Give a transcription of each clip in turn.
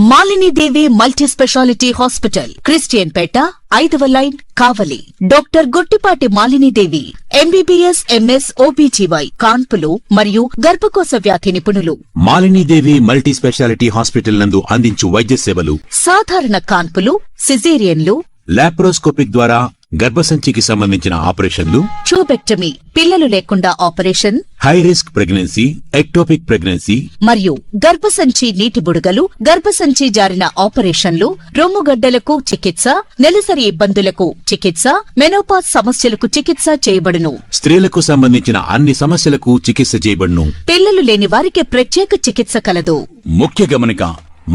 మాలిని దేవి multi speciality hospital, Christian పేట, 5వ line, కావలి. Doctor Guttipati Malini దేవి MBBS, MS, OBGY, కాన్పులు మరియు గర్భకోశ వ్యాధి నిపుణులు. మాలిని దేవి మల్టీ స్పెషాలిటీ హాస్పిటల్ నందు అందించు వైద్య సేవలు: సాధారణ కాన్పులు, సిజేరియన్లు, లాప్రోస్కోపిక్ ద్వారా గర్భసంచికి సంబంధించిన ఆపరేషన్లు, ట్యూబెక్టమీ, పిల్లలు లేకుండా operation, high risk pregnancy, ectopic pregnancy మరియు గర్భసంచి నీటి బుడగలు, గర్భసంచి జారిన ఆపరేషన్లు, రొమ్ముగడ్డలకు చికిత్స, నెలసరి ఇబ్బందులకు చికిత్స, మెనోపాజ్ సమస్యలకు చికిత్స చేయబడును. స్త్రీలకు సంబంధించిన అన్ని సమస్యలకు చికిత్స చేయబడును. పిల్లలు లేని వారికి ప్రత్యేక చికిత్స కలదు. ముఖ్య గమనిక: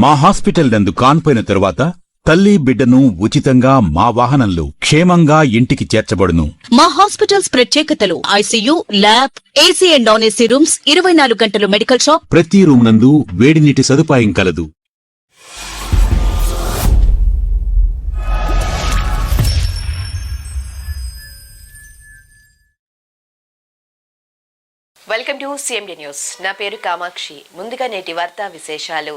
మా హాస్పిటల్ నందు కాన్పోయిన తరువాత తల్లి బిడ్డను ఉచితంగా మా వాహనంలో క్షేమంగా ఇంటికి చేర్చబడును. మా హాస్పిటల్స్ ప్రత్యేకతలు: ICU, lab, AC and non AC rooms, 24 గంటలు మెడికల్ షాప్, ప్రతి రూమ్ నందు వేడి నీటి సదుపాయం కలదు. Welcome to CMD news. నా పేరు కామాక్షి. ముందుగా నేటి వార్తా విశేషాలు.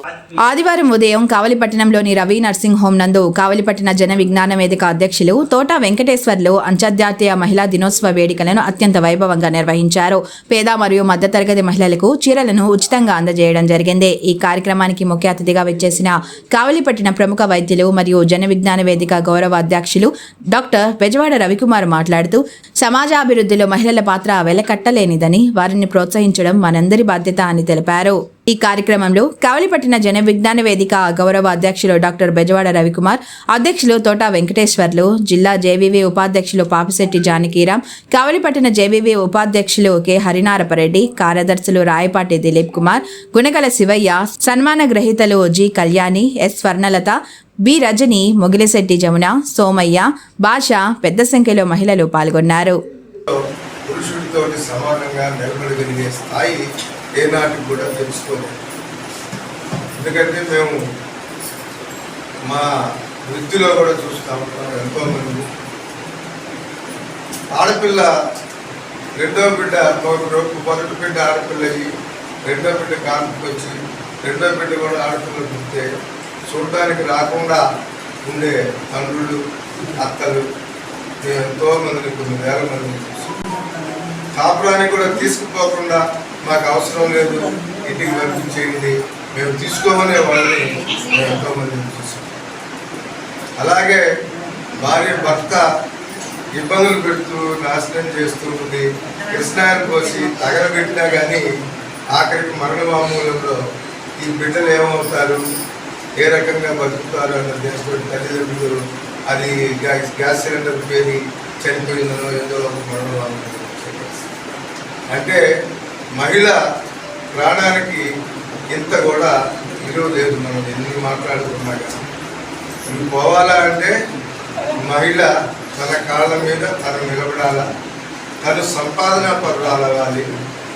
ఆదివారం ఉదయం కావలిపట్టణంలోని రవి నర్సింగ్ హోం నందు కావలిపట్టణ జన విజ్ఞాన వేదిక అధ్యక్షులు తోట వెంకటేశ్వర్లు అంతర్జాతీయ మహిళా దినోత్సవ వేడుకలను అత్యంత వైభవంగా నిర్వహించారు. పేద మరియు మధ్యతరగతి మహిళలకు చీరలను ఉచితంగా అందజేయడం జరిగింది. ఈ కార్యక్రమానికి ముఖ్య అతిథిగా విచ్చేసిన కావలిపట్టణ ప్రముఖ వైద్యులు మరియు జన విజ్ఞాన వేదిక గౌరవ అధ్యక్షులు డాక్టర్ బెజవాడ రవికుమార్ మాట్లాడుతూ, సమాజాభివృద్ధిలో మహిళల పాత్ర వెలకట్టలేనిదని, వారిని ప్రోత్సహించడం మనందరి బాధ్యత అని తెలిపారు. ఈ కార్యక్రమంలో కావలిపట్టణ జన విజ్ఞాన వేదిక గౌరవ అధ్యక్షులు డాక్టర్ బెజవాడ రవికుమార్, అధ్యక్షులు తోట వెంకటేశ్వర్లు, జిల్లా జేవీవీ ఉపాధ్యక్షులు పాపిశెట్టి జానకీరాం, కావలిపట్టణ జేవీవీ ఉపాధ్యక్షులు కె హరినారపరెడ్డి, కార్యదర్శులు రాయపాటి దిలీప్ కుమార్, గుణగల శివయ్య, సన్మాన గ్రహీతలు G Kalyani, S Swarnalatha, B Rajani, Mogilisetty Jamuna, Somaiah, Bhasha, పెద్ద సంఖ్యలో మహిళలు పాల్గొన్నారు. పురుషుడితోటి సమానంగా నిలబడగలిగే స్థాయి ఏనాటికి కూడా తెలుసుకోలేదు. ఎందుకంటే మేము మా వృత్తిలో కూడా చూస్తూ ఉంటాం, ఎంతోమంది ఆడపిల్ల రెండో బిడ్డ, మొదటి బిడ్డ ఆడపిల్ల అయ్యి రెండో బిడ్డ కాన్పుకి వచ్చి రెండో బిడ్డ కూడా ఆడపిల్ల పుడితే చూడటానికి రాకుండా ఉండే తండ్రులు, అత్తలు మేము ఎంతోమందిని, కొన్ని వేల మందిని చూసాం. కాపురానికి కూడా తీసుకుపోకుండా మాకు అవసరం లేదు, ఇంటికి పంపించేయండి, మేము తీసుకోమనే వాళ్ళని మేము ఎంతోమందిని చూసాం. అలాగే భార్య భర్త ఇబ్బందులు పెడుతూ నాశనం చేస్తూ ఉండి కృష్ణాయన పోసి తగలబెట్టినా కానీ ఆఖరికి మరణ మామూలంలో ఈ బిడ్డలు ఏమవుతారు, ఏ రకంగా బతుకుతారు అన్న దేశంలో తల్లిదండ్రులు అది గ్యాస్ సిలిండర్ పేరి చనిపోయిందనో ఏదో ఒక మరణ మామూలు. అంటే మహిళ ప్రాణానికి ఇంత కూడా విలువ లేదు. మనం ఎన్ని మాట్లాడుకున్నా కానీ ఇది పోవాలా అంటే మహిళ తన కాళ్ళ మీద తను నిలబడాలా, తను సంపాదన పరురాలవ్వాలి,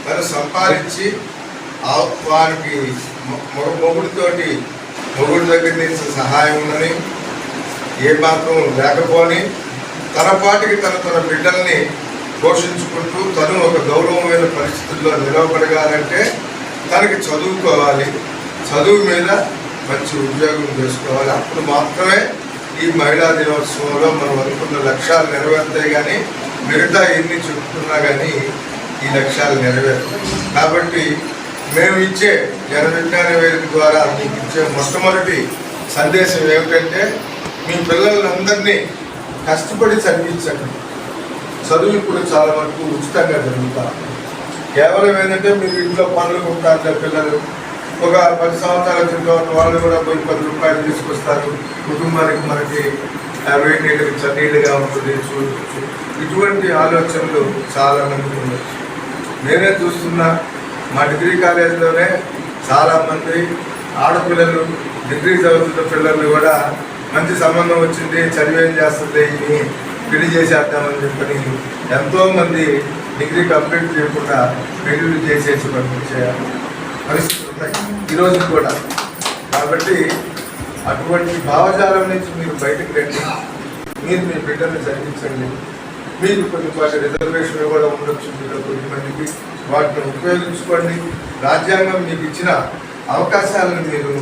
తను సంపాదించి వారికి మొగుడితోటి మొగుడి దగ్గర నుంచి సహాయం ఉందని, ఏ మాత్రం లేకపోని తన పాటికి తన బిడ్డల్ని పోషించుకుంటూ తను ఒక గౌరవమైన పరిస్థితుల్లో నిలవబడగాలంటే తనకి చదువుకోవాలి, చదువు మీద మంచి ఉద్యోగం చేసుకోవాలి. అప్పుడు మాత్రమే ఈ మహిళా దినోత్సవంలో మనం అనుకున్న లక్ష్యాలు నెరవేరుతాయి. కానీ మిగతా ఎన్ని చెప్తున్నా కానీ ఈ లక్ష్యాలు నెరవేరు. కాబట్టి మేము ఇచ్చే జన విజ్ఞాన వేదిక ద్వారా మీకు ఇచ్చే మొట్టమొదటి సందేశం ఏమిటంటే, మీ పిల్లలందరినీ కష్టపడి చదివించండి. చదువు ఇప్పుడు చాలా వరకు ఉచితంగా జరుగుతారు. కేవలం ఏంటంటే మీరు ఇంట్లో పనులు ఉంటారు, పిల్లలు ఒక 10 సంవత్సరాల క్రితం వాళ్ళు కూడా పోయి 10 రూపాయలు తీసుకొస్తారు, కుటుంబానికి మనకి వేడి నీళ్ళకి చన్నీళ్ళుగా ఉంటుంది చూడవచ్చు. ఇటువంటి ఆలోచనలు చాలా మందికి ఉండొచ్చు. నేనే చూస్తున్నా, మా డిగ్రీ కాలేజీలోనే చాలామంది ఆడపిల్లలు, డిగ్రీ చదువుతున్న పిల్లలు కూడా మంచి సంబంధం వచ్చింది, చదివేం చేస్తుంది, ఇవి పెళ్లి చేసేద్దామని చెప్పని ఎంతోమంది డిగ్రీ కంప్లీట్ చేయకుండా పెళ్లి చేసేసి పంపించే పరిస్థితులు ఉన్నాయి ఈరోజు కూడా. కాబట్టి అటువంటి భావజాలం నుంచి మీరు బయటకు రండి, మీరు మీ బిడ్డల్ని చదివించండి. మీకు కొన్నిపాటి రిజర్వేషన్ కూడా ఉండొచ్చు మీలో కొద్దిమందికి, వాటిని ఉపయోగించుకోండి. రాజ్యాంగం మీకు ఇచ్చిన అవకాశాలను మీరు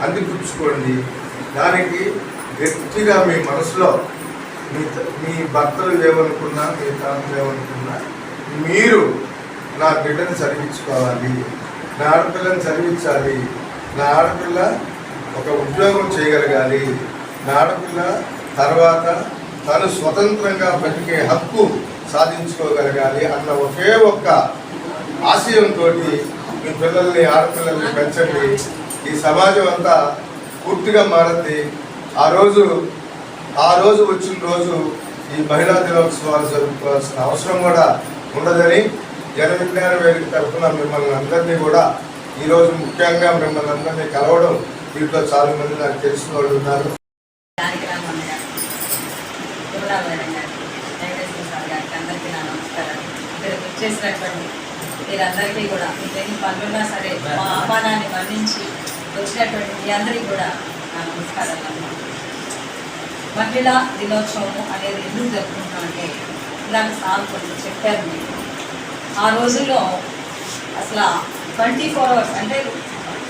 అందిపుచ్చుకోండి. దానికి గట్టిగా మీ మనసులో మీ భర్తలు ఏమనుకున్నా, మీ తాతలు ఏమనుకున్నా, మీరు నా బిడ్డను చదివించుకోవాలి, నా ఆడపిల్లని చదివించాలి, నా ఆడపిల్ల ఒక ఉద్యోగం చేయగలగాలి, నా ఆడపిల్ల తర్వాత తను స్వతంత్రంగా బతికే హక్కు సాధించుకోగలగాలి అన్న ఒకే ఒక్క ఆశయంతో మీ పిల్లల్ని, ఆడపిల్లల్ని పెంచండి. ఈ సమాజం అంతా పూర్తిగా మారింది. ఆ రోజు వచ్చిన రోజు ఈ మహిళా దినోత్సవాలు జరుపుకోవాల్సిన అవసరం కూడా ఉండదని జన విజ్ఞాన వేదిక తరఫున మిమ్మల్ని అందరినీ కూడా ఈరోజు ముఖ్యంగా మిమ్మల్ని అందరినీ కలవడం, దీంట్లో చాలా మంది నాకు తెలిసిన వాళ్ళు ఉన్నారు. అందరికీ నా నమస్కారం. ఇక్కడికి వచ్చేసినటువంటి మీరందరికీ కూడా మీకు ఎన్ని పనులున్నా సరే మా ఆహ్వానాన్ని మన్నించి వచ్చినటువంటి మీ అందరికీ కూడా నా నమస్కారాలు. మహిళా దినోత్సవం అనేది ఎందుకు జరుపుకుంటామంటే ఇలాంటి సార్ కొంచెం చెప్పారు మీకు. ఆ రోజుల్లో అసలు 24 hours అంటే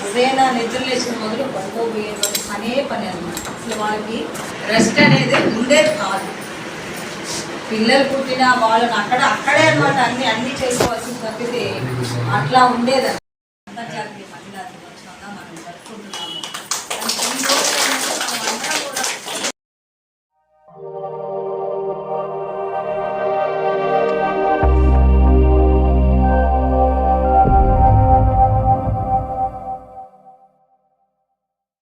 ఉదయం నిద్ర లేచిన మొదలు పడుకోబోయే అనే పని అన్నమాట. అసలు వాళ్ళకి రెస్ట్ అనేది ఉండేది కాదు. పిల్లలు పుట్టినా వాళ్ళని అక్కడే అన్నమాట అన్నీ చేసుకోవాల్సిన పరిస్థితి అట్లా ఉండేది. అంతర్జాతీయ